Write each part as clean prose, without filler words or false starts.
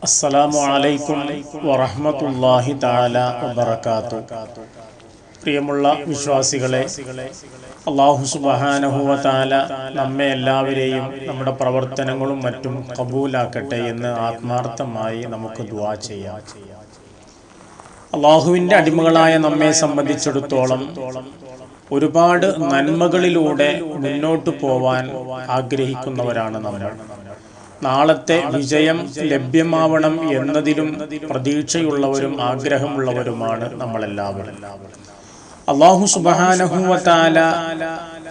അസ്സലാമു അലൈക്കും വറഹ്മത്തുള്ളാഹി തആല വബറകാതുഹു. പ്രിയമുള്ള വിശ്വാസികളെ, അല്ലാഹു സുബ്ഹാനഹു വ തആല നമ്മെ എല്ലാവരെയും നമ്മുടെ പ്രവർത്തനങ്ങളും മറ്റും ഖബൂലാക്കട്ടെ എന്ന് ആത്മാർത്ഥമായി നമുക്ക് ദുആ ചെയ്യാം. അല്ലാഹുവിൻ്റെ അടിമകളായ നമ്മെ സംബന്ധിച്ചിടത്തോളം ഒരുപാട് നന്മകളിലൂടെ മുന്നോട്ട് പോവാൻ ആഗ്രഹിക്കുന്നവരാണ് നമ്മൾ. നാളത്തെ വിജയം ലഭ്യമാവണം എന്നതിലും പ്രതീക്ഷയുള്ളവരും ആഗ്രഹമുള്ളവരുമാണ് നമ്മളെല്ലാവരും. അല്ലാഹു സുബ്ഹാനഹു വ തആല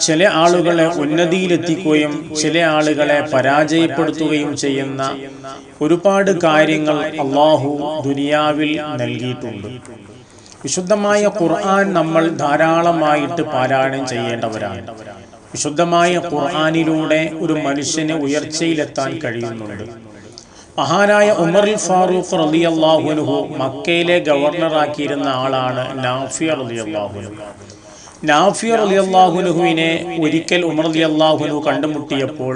ചില ആളുകളെ ഉന്നതിയിലെത്തിക്കുകയും ചില ആളുകളെ പരാജയപ്പെടുത്തുകയും ചെയ്യുന്ന ഒരുപാട് കാര്യങ്ങൾ അല്ലാഹു ദുനിയാവിൽ നൽകിയിട്ടുണ്ട്. വിശുദ്ധമായ ഖുർആൻ നമ്മൾ ധാരാളമായിട്ട് പാരായണം ചെയ്യേണ്ടവരാണ്. വിശുദ്ധമായ ഖുർആനിലൂടെ ഒരു മനുഷ്യന് ഉയർച്ചയിലെത്താൻ കഴിയുന്നുണ്ട്. മഹാനായ ഉമർ ഫാറൂഖ് റളിയല്ലാഹു അൻഹു മക്കയിലെ ഗവർണറാക്കിയിരുന്ന ആളാണ് നാഫിയ റളിയല്ലാഹു അൻഹു. നാഫിയ റളിയല്ലാഹു അൻഹുവിനെ ഒരിക്കൽ ഉമർ റളിയല്ലാഹു അൻഹു കണ്ടുമുട്ടിയപ്പോൾ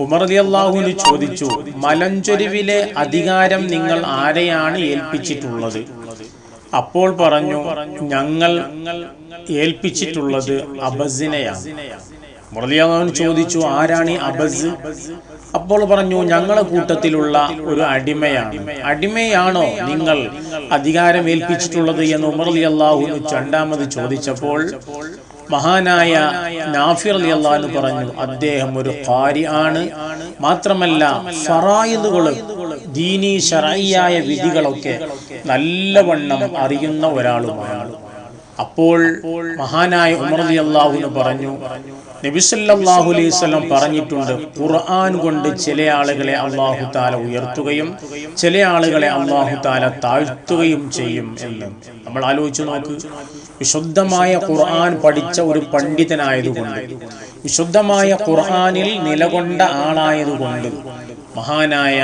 ഉമർ റളിയല്ലാഹു അൻഹു ചോദിച്ചു, മലഞ്ചൊരിവിലെ അധികാരം നിങ്ങൾ ആരെയാണ് ഏൽപ്പിച്ചിട്ടുള്ളത്? അപ്പോൾ പറഞ്ഞു, ഞങ്ങൾ ഏൽപ്പിച്ചിട്ടുള്ളത് അബസിനെയാണ്. മുറലിയാഹു ചോദിച്ചു, ആരാണ് ഈ അബസ്? അപ്പോൾ പറഞ്ഞു, ഞങ്ങളെ കൂട്ടത്തിലുള്ള ഒരു അടിമയാണ്. അടിമയാണോ നിങ്ങൾ അധികാരം ഏൽപ്പിച്ചിട്ടുള്ളത് എന്ന് ഉമർ റളിയല്ലാഹു അൻഹു രണ്ടാമത് ചോദിച്ചപ്പോൾ മഹാനായ നാഫി റളിയല്ലാഹു അൻഹു പറഞ്ഞു, അദ്ദേഹം ഒരു ഖാരി ആണ്, മാത്രമല്ല ഫറായിദുകൾ, ദീനി ശർഈയായ വിധികളൊക്കെ നല്ലവണ്ണം അറിയുന്ന ഒരാളുമാണ്. അപ്പോൾ മഹാനായ ഉമർ റളിയല്ലാഹു അൻഹു പറഞ്ഞു, നബി സല്ലല്ലാഹു അലൈഹി വസല്ലം പറഞ്ഞിട്ടുണ്ട്, ഖുർആൻ കൊണ്ട് ചില ആളുകളെ അല്ലാഹു തആല ഉയർത്തുകയും ചില ആളുകളെ അല്ലാഹു തആല താഴ്ത്തുകയും ചെയ്യും എന്ന്. നമ്മൾ ആലോചിച്ചു നോക്ക്. വിശുദ്ധമായ ഖുർആൻ പഠിച്ച ഒരു പണ്ഡിതനായതുകൊണ്ട്, വിശുദ്ധമായ ഖുർആനിൽ നിലകൊണ്ട ആളായതുകൊണ്ട് മഹാനായ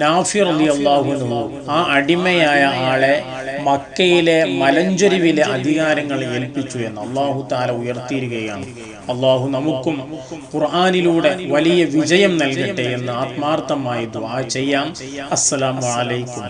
നാഫി റളിയല്ലാഹു അൻഹു ആ അടിമയായ ആളെ മക്കയിലെ മലഞ്ചൊരിവിലെ അധികാരങ്ങൾ ഏൽപ്പിച്ചു എന്ന് അല്ലാഹു തആല ഉയർത്തിയിരിക്കുകയാണ്. അല്ലാഹു നമുക്കും ഖുർആനിലൂടെ വലിയ വിജയം നൽകട്ടെ എന്ന് ആത്മാർത്ഥമായി ദുആ ചെയ്യാം. അസ്സലാമു അലൈക്കും.